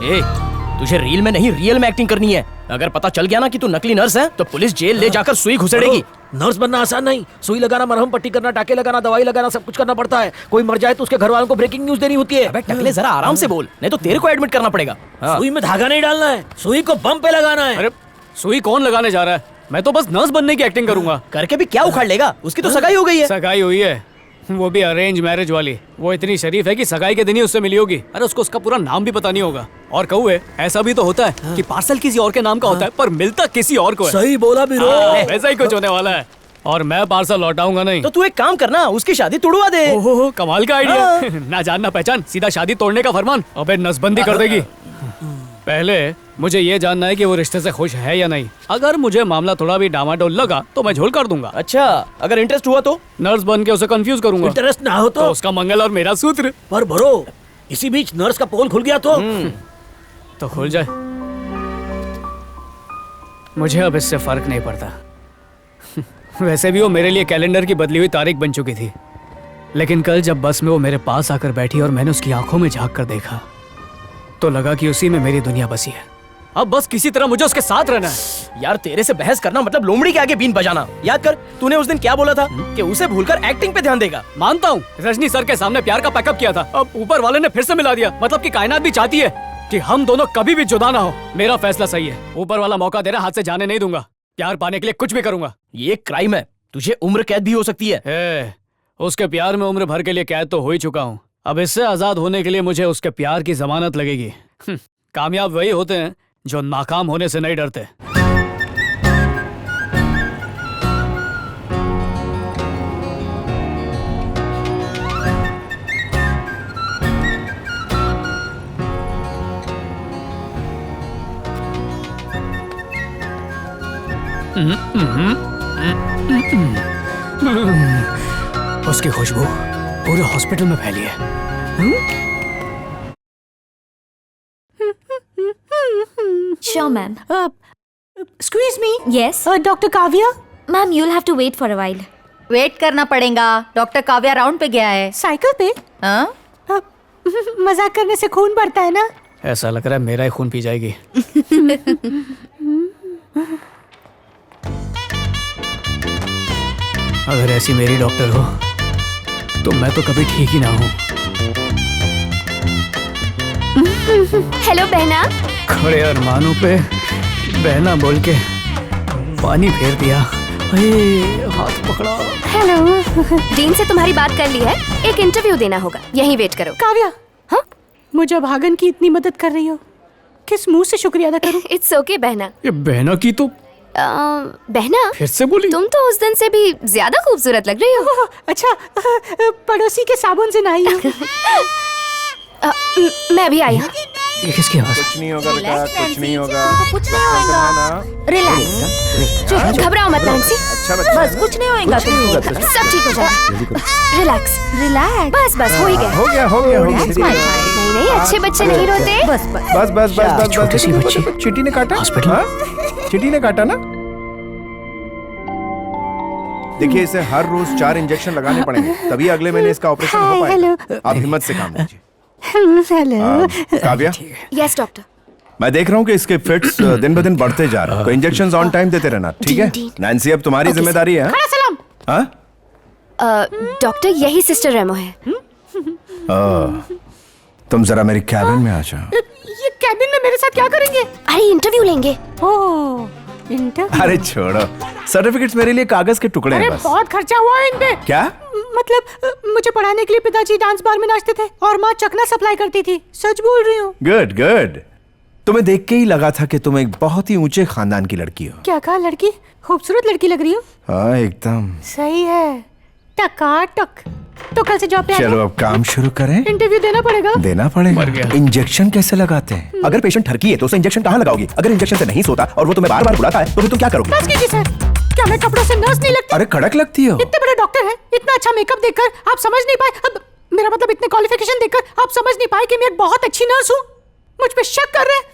ए, तुझे रील में नहीं रियल में एक्टिंग करनी है। अगर पता चल गया ना कि तू नकली नर्स है तो पुलिस जेल ले जाकर सुई घुसेड़ेगी। नर्स बनना आसान नहीं, सुई लगाना, मरहम पट्टी करना, टाके लगाना, दवाई लगाना, सब कुछ करना पड़ता है। कोई मर जाए तो उसके घर वालों को ब्रेकिंग न्यूज देनी होती है। अबे टकले जरा आराम से बोल, नहीं तो तेरे को एडमिट करना पड़ेगा। सुई में धागा नहीं डालना है, सुई को बम पे लगाना है। अरे सुई कौन लगाने जा रहा है? मैं तो बस नर्स बनने की एक्टिंग करूंगा। करके भी क्या उखाड़ लेगा? उसकी तो सगाई हो गई है। सगाई हुई है, वो भी अरेंज मैरिज वाली। वो इतनी शरीफ है कि सगाई के दिन ही उससे मिली होगी। अरे उसको उसका पूरा नाम भी पता नहीं होगा। और कहुए, ऐसा भी तो होता है कि पार्सल किसी और के नाम का होता है पर मिलता किसी और को है। सही बोला भी वैसा ही कुछ होने वाला है। और मैं पार्सल लौटाऊंगा नहीं। तो तू एक काम करना, उसकी शादी तुड़वा दे। ओहो, कमाल का आइडिया। ना जान ना पहचान, सीधा शादी तोड़ने का फरमान। अबे नसबंदी कर देगी। पहले मुझे ये जानना है कि वो रिश्ते से खुश है या नहीं। अगर मुझे मामला थोड़ा भी डामाडोल लगा तो मैं झोल कर दूंगा। अच्छा, अगर इंटरेस्ट हुआ तो नर्स बन के उसे कंफ्यूज करूंगा। इंटरेस्ट ना हो तो उसका मंगल और मेरा सूत्र। पर भरो, इसी बीच नर्स का पोल खुल गया तो खुल जाए। मुझे अब इससे फर्क नहीं पड़ता। वैसे भी वो मेरे लिए कैलेंडर की बदली हुई तारीख बन चुकी थी। लेकिन कल जब बस में वो मेरे पास आकर बैठी और मैंने उसकी आंखों में झांक कर देखा तो लगा कि उसी में मेरी दुनिया बसी है। अब बस किसी तरह मुझे उसके साथ रहना है। यार तेरे से बहस करना मतलब लोमड़ी के आगे बीन बजाना। याद कर, तूने उस दिन क्या बोला था कि उसे भूलकर एक्टिंग पे ध्यान देगा। मानता हूँ, रजनी सर के सामने प्यार का पैकअप किया था। अब ऊपर वाले ने फिर से मिला दिया। मतलब कि कायनात भी चाहती है कि हम दोनों कभी भी जुदा ना हो। मेरा फैसला सही है। ऊपर वाला मौका दे रहा, हाथ से जाने नहीं दूंगा। प्यार पाने के लिए कुछ भी करूंगा। ये क्राइम है, तुझे उम्र कैद भी हो सकती है। उसके प्यार में उम्र भर के लिए कैद तो हो ही चुका हूँ। अब इससे आजाद होने के लिए मुझे उसके प्यार की जमानत लगेगी। कामयाब वही होते हैं जो नाकाम होने से नहीं डरते। उसकी खुशबू पूरे हॉस्पिटल में फैली है। Sure, ma'am. Excuse me. Yes. Dr. Kavya? Ma'am, you'll have to wait for a while. Wait करना पड़ेगा। डॉक्टर काव्या राउंड पे गया है। साइकिल पे? हाँ? मजाक करने से खून बढ़ता है ना? ऐसा लग रहा है मेरा ही खून पी जाएगी। अगर ऐसी मेरी डॉक्टर हो तो मैं तो कभी ठीक ही ना हूँ। हेलो बहना। खड़े अरमानों पे बहना बोल के पानी फेर दिया। हाथ पकड़ा। हेलो। डीन से तुम्हारी बात कर ली है, एक इंटरव्यू देना होगा, यहीं वेट करो। काव्या, हाँ? मुझे भागन की इतनी मदद कर रही हो, किस मुंह से शुक्रिया अदा करूं? इट्स ओके बहना। ये बहना की तो बहना फिर से बोली। तुम तो उस दिन से भी ज्यादा खूबसूरत लग रही हो। अच्छा, पड़ोसी के साबुन से नहाई हो। मैं भी आई हूँ। ये किसकी आवाज? कुछ नहीं होगा बेटा, कुछ नहीं होगा। कुछ नहीं होगा। रिलैक्स, घबराओ मत नैन्सी। बस कुछ नहीं होगा। सब ठीक हो जाएगा। Relax relax. बस बस हो ही गया। हो गया। नहीं नहीं, अच्छे बच्चे नहीं रोते। बस। छोटी सी बच्ची चींटी ने काटा। हॉस्पिटल चींटी ने काटा ना। देखिए, इसे हर रोज 4 इंजेक्शन लगाने पड़ेंगे, तभी अगले महीने इसका ऑपरेशन हो पाएगा। आप हिम्मत से काम लीजिए। हेलो। Kavya, yes doctor. मैं देख रहा हूँ कि इसके फिट्स दिन ब दिन बढ़ते जा रहे हैं, तो इंजेक्शंस ऑन टाइम देते रहना, ठीक है? नैन्सी, अब तुम्हारी जिम्मेदारी है। हाँ? डॉक्टर, यही सिस्टर रेमो है। तुम जरा मेरी कैबिन में आ जाओ। ये कैबिन में मेरे साथ क्या करेंगे? अरे इंटरव्यू लेंगे। ओह, इंटरव्यू? अरे छोड़ो, सर्टिफिकेट्स मेरे लिए कागज के टुकड़े हैं बस। बहुत खर्चा हुआ है इन पे। क्या? मतलब मुझे पढ़ाने के लिए पिताजी डांस बार में नाचते थे और माँ चकना सप्लाई करती थी। सच बोल रही हूँ। गुड। तुम्हें देख के ही लगा था कि तुम एक बहुत ही ऊंचे खानदान की लड़की हो। क्या कहा? लड़की? खूबसूरत लड़की लग रही हो। हाँ, एकदम सही है। टकाटक। तो कल से जॉब पे आ चलो, जाओ। अब काम शुरू करें। इंटरव्यू देना पड़ेगा। इंजेक्शन कैसे लगाते हैं? अगर पेशेंट ठरकी है तो उसे इंजेक्शन कहाँ लगाओगी? अगर इंजेक्शन से नहीं सोता और वो तुम्हें बार बार बुलाता है तो फिर तुम क्या करोगी? बस कीजिए सर, क्या मैं कपड़ों से नर्स नहीं लगती? अरे कड़क लगती हो। इतने बड़े डॉक्टर हैं, इतना अच्छा मेकअप देखकर आप समझ नहीं पाए? अब मेरा मतलब इतने क्वालिफिकेशन देखकर आप समझ नहीं पाए कि मैं एक बहुत अच्छी नर्स हूँ? मुझ पे शक कर रहे हैं?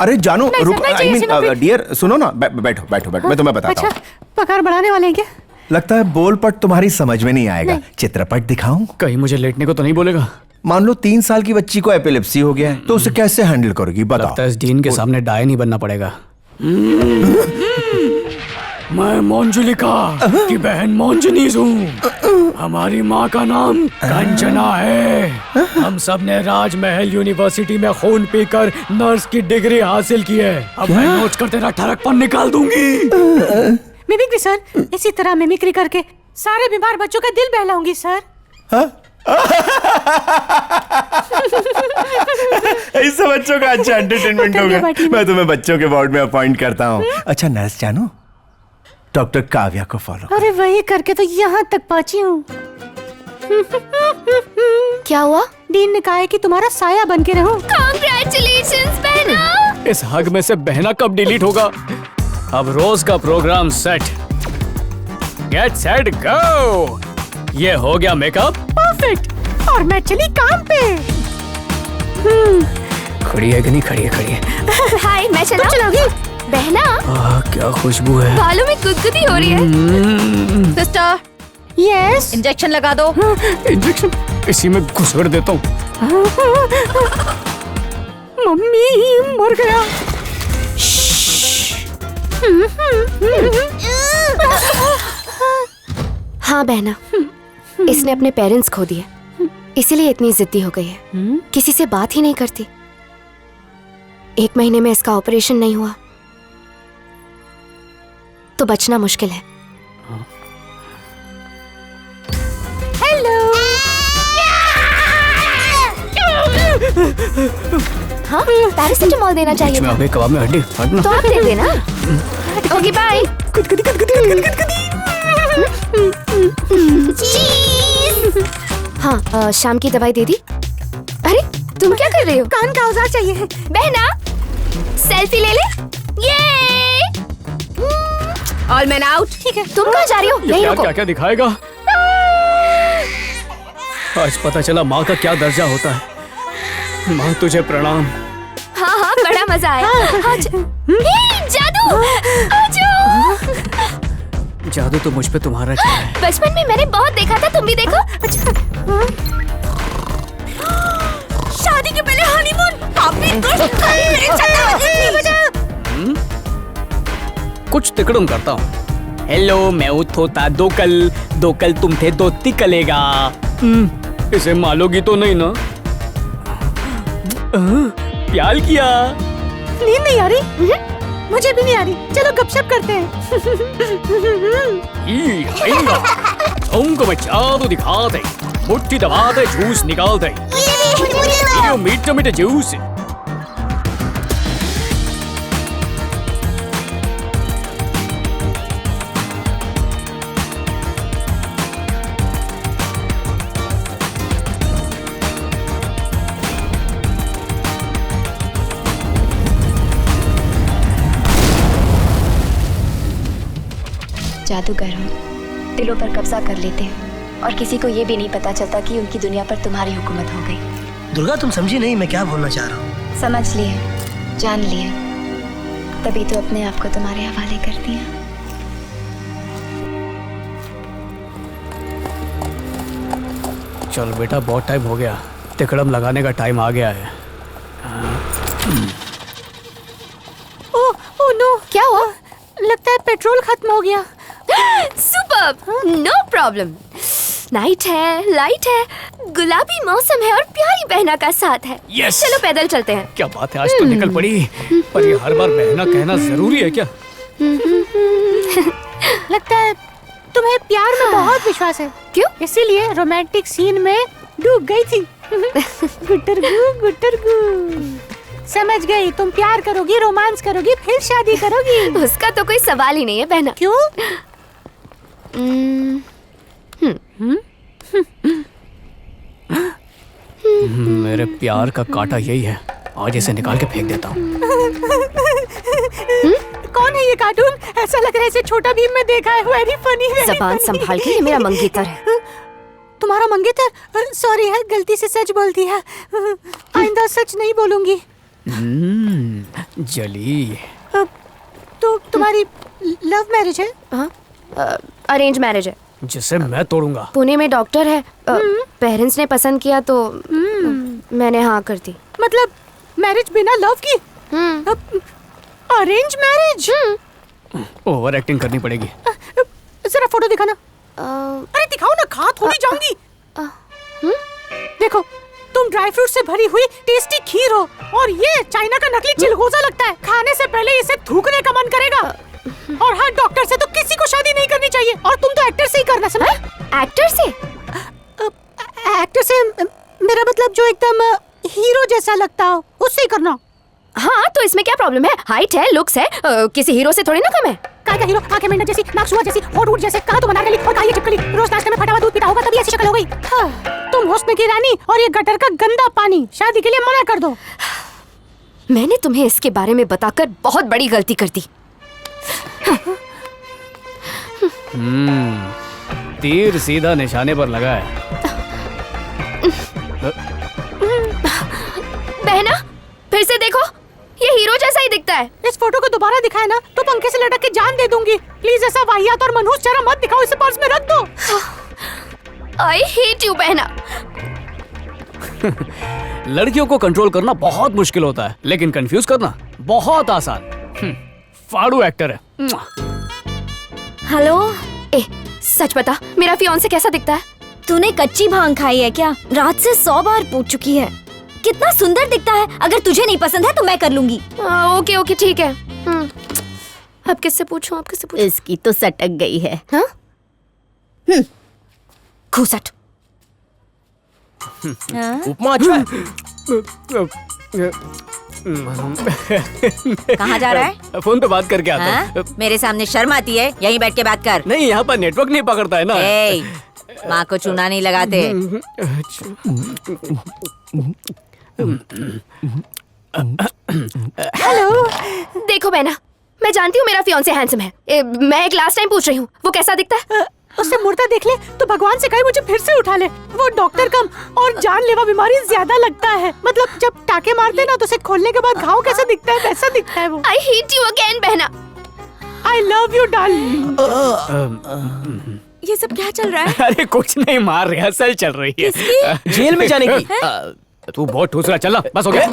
अरे जानू, नहीं, रुक, नहीं आई चाहिए मीन डियर, सुनो ना, बैठो, मैं तुम्हें बताता अच्छा, हूँ। पगार बढ़ाने वाले हैं क्या? लगता है बोलपट तुम्हारी समझ में नहीं आएगा। चित्रपट दिखाऊं? कहीं मुझे लेटने को तो नहीं बोलेगा? मान लो 3 साल की बच्ची को एपिलेप्सी हो गया है, तो उसे कैसे हैंडल करोगी बताओ? लगता है इस डीन के सामने डाय नहीं बनना पड़ेगा। मैं मोंजुलिका की बहन मोंजनीज हूँ। हमारी माँ का नाम कंचना है। हम सब ने राजमहल यूनिवर्सिटी में खून पीकर नर्स की डिग्री हासिल की है। अब मैं नोच कर तेरा ठरकपन निकाल दूंगी। मिमिक्री सर, इसी तरह मिमिक्री करके सारे बीमार बच्चों का दिल बहलाऊंगी सर। इससे बच्चों का अच्छा एंटरटेनमेंट होगा। मैं तुम्हें बच्चों के वार्ड में अपॉइंट करता हूँ। अच्छा नर्स जानू, डॉक्टर काव्या को फॉलो। अरे वही करके तो यहाँ तक पहुँची हूँ। क्या हुआ? डीन ने कहा है कि तुम्हारा साया बन के रहूं। Congratulations, बहना। इस हग में से बहना कब डिलीट होगा? अब रोज का program set. Get set go. ये हो गया मेकअप परफेक्ट। और मैं चली काम पे। खड़ी है कि नहीं? खड़ी है, खड़ी है। हाय, मैं चलाऊंगी। बहना, क्या खुशबू है। बालों में गुदगुदी हो रही है। Sister, yes. इंजेक्शन लगा दो। इंजेक्शन इसी में घुसड़ देता हूँ। मम्मी मर गया। हाँ बहना, इसने अपने पेरेंट्स खो दिए, इसीलिए इतनी जिद्दी हो गई है। किसी से बात ही नहीं करती। 1 महीने में इसका ऑपरेशन नहीं हुआ तो बचना मुश्किल है। हेलो। हाँ, पैरासिटामोल देना चाहिए मैं था। अबे कबाब में हड्डी हटना। तो आप दे देना। Okay bye. हाँ, शाम की दवाई दे दी। अरे तुम क्या कर रहे हो? कान का औजार चाहिए। बहना, सेल्फी ले ले। ये ऑल मैन आउट। ठीक है, तुम कहाँ जा रही हो? नहीं रुको। क्या क्या दिखाएगा? आज पता चला माँ का क्या दर्जा होता है। माँ तुझे प्रणाम। हाँ हाँ, बड़ा मजा आया। हे, जादू! आजो! जादू तो मुझ पे तुम्हारा क्या है? बचपन में मैंने बहुत देखा था, तुम भी देखो। अच्छा। शादी के पहले हनीमून। कुछ तिकड़म करता हूँ। हेलो, मैं हूँ थोता दोकल। दोकल तुम थे दो तिकलेगा। इसे मालोगी तो नहीं ना? प्यार किया। नींद नहीं आ रही? मुझे भी नहीं आ रही। चलो गपशप करते हैं। तुमको मैं जादू दिखा दे। मुट्ठी दबा दे, जूस निकाल दे। मीठा मीठा जूस। जादूगर हो, दिलों पर कब्जा कर लेते हैं और किसी को ये भी नहीं पता चलता कि उनकी दुनिया पर तुम्हारी हुकूमत हो गई। दुर्गा, तुम समझी नहीं मैं क्या बोलना चाह रहा हूँ। समझ लिए, जान लिए, तभी तो अपने आप को तुम्हारे हवाले कर दिया। चल बेटा, बहुत टाइम हो गया। तिकड़म लगाने का टाइम आ गया है। ओह नो, क्या हुआ? लगता है पेट्रोल खत्म हो गया। Superb, no problem. नाइट है, लाइट है, गुलाबी मौसम है और प्यारी बहना का साथ है। Yes! चलो पैदल चलते हैं। क्या बात है, आज तो निकल पड़ी। पर ये हर बार बहना कहना जरूरी है क्या? लगता है तुम्हें प्यार में बहुत विश्वास है। क्यों? इसीलिए रोमांटिक सीन में डूब गई थी। गुटरगू गुटरगू। समझ गई, तुम प्यार करोगी, रोमांस करोगी, फिर शादी करोगी। उसका तो कोई सवाल ही नहीं है बहना। क्यों? मेरे प्यार का कांटा यही है। आज इसे निकाल के फेंक देता हूँ। कौन है ये कार्टून? ऐसा लग रहा है इसे छोटा भीम में देखा है। Very funny. ज़बान संभाल के, ये मेरा मंगेतर है। तुम्हारा मंगेतर? सॉरी है, गलती से सच बोल दिया। आइंदा सच नहीं बोलूंगी। जली। तो तुम्हारी लव मैरिज है? अरेंज मैरिज है। जिसे मैं तोड़ूंगा। पुणे में डॉक्टर है। पेरेंट्स ने पसंद किया तो मैंने हाँ कर दी। मतलब मैरिज बिना लव की? Arrange marriage? ओवर एक्टिंग करनी पड़ेगी। जरा फोटो दिखाना। अरे दिखाओ ना, खा थोड़ी जाऊंगी। देखो, तुम ड्राई फ्रूट से भरी हुई टेस्टी खीर हो और ये चाइना का नकली चिलगोजा लगता है। खाने से पहले इसे थूकने का मन करेगा। और हर डॉक्टर से तो किसी को शादी नहीं करनी चाहिए, और तुम तो एक्टर से ही करना। समझ? एक्टर से? एक्टर से मेरा मतलब जो एकदम हीरो जैसा लगता हो, उससे ही करना। हाँ, तो इसमें क्या प्रॉब्लम है? हाइट है, लुक्स है, किसी हीरो से थोड़ी ना कम है। का हीरो? आंखें मेंढक जैसी, नाक सुअर जैसी, होंठ ऊंट जैसे, कहाँ तो बना गली और कहाँ ये चिपकली। रोज नाश्ते में फटा हुआ दूध पीता होगा तभी ऐसी शक्ल हो गई। तुम हुस्न की रानी और ये गटर का गंदा पानी। शादी के लिए मना कर दो। मैंने तुम्हें इसके बारे में बताकर बहुत बड़ी गलती कर दी। तीर सीधा निशाने पर लगा है। बहना, फिर से देखो, ये हीरो जैसा ही दिखता है। इस फोटो को दोबारा दिखाए ना तो पंखे से लटक के जान दे दूंगी। प्लीज ऐसा वाहियात और मनहूस चेहरा मत दिखाओ, इसे पर्स में रख दो। आई हेट यू बहना। लड़कियों को कंट्रोल करना बहुत मुश्किल होता है, लेकिन कंफ्यूज करना बहुत आसान। फाड़ू एक्टर है। हेलो, ए, सच बता, मेरा फियांसे कैसा दिखता है? तूने कच्ची भांग खाई है क्या? रात से 100 बार पूछ चुकी है। कितना सुंदर दिखता है। अगर तुझे नहीं पसंद है तो मैं कर लूंगी। ओके ओके ठीक है। अब किससे पूछूं? अब किससे पूछूं? इसकी तो सटक गई है। हाँ? घूसट। उपमा अच्छा है। कहाँ जा रहा है? फोन पे बात करके आता हूँ। मेरे सामने शर्म आती है? यहीं बैठ के बात कर। नहीं, यहाँ पर नेटवर्क नहीं पकड़ता है ना। माँ को चूना नहीं लगाते। हेलो। देखो बहना, मैं जानती हूँ मेरा फियांसे हैंडसम है। मैं एक लास्ट टाइम पूछ रही हूँ, वो कैसा दिखता है? उससे मुर्दा देख ले तो भगवान से कहे मुझे फिर से उठा ले। वो डॉक्टर कम और जानलेवा बीमारी ज्यादा लगता है। मतलब जब टाके मारते ना तो उसे खोलने के बाद घाव कैसा दिखता है वैसा दिखता है वो। आई हेट यू अगेन बहना। I love you darling. ये सब क्या चल रहा है? अरे कुछ नहीं, मार रिहर्सल चल रही है। जेल में जाने की। तू बहुत ठूस रहा, चल बस हो गया।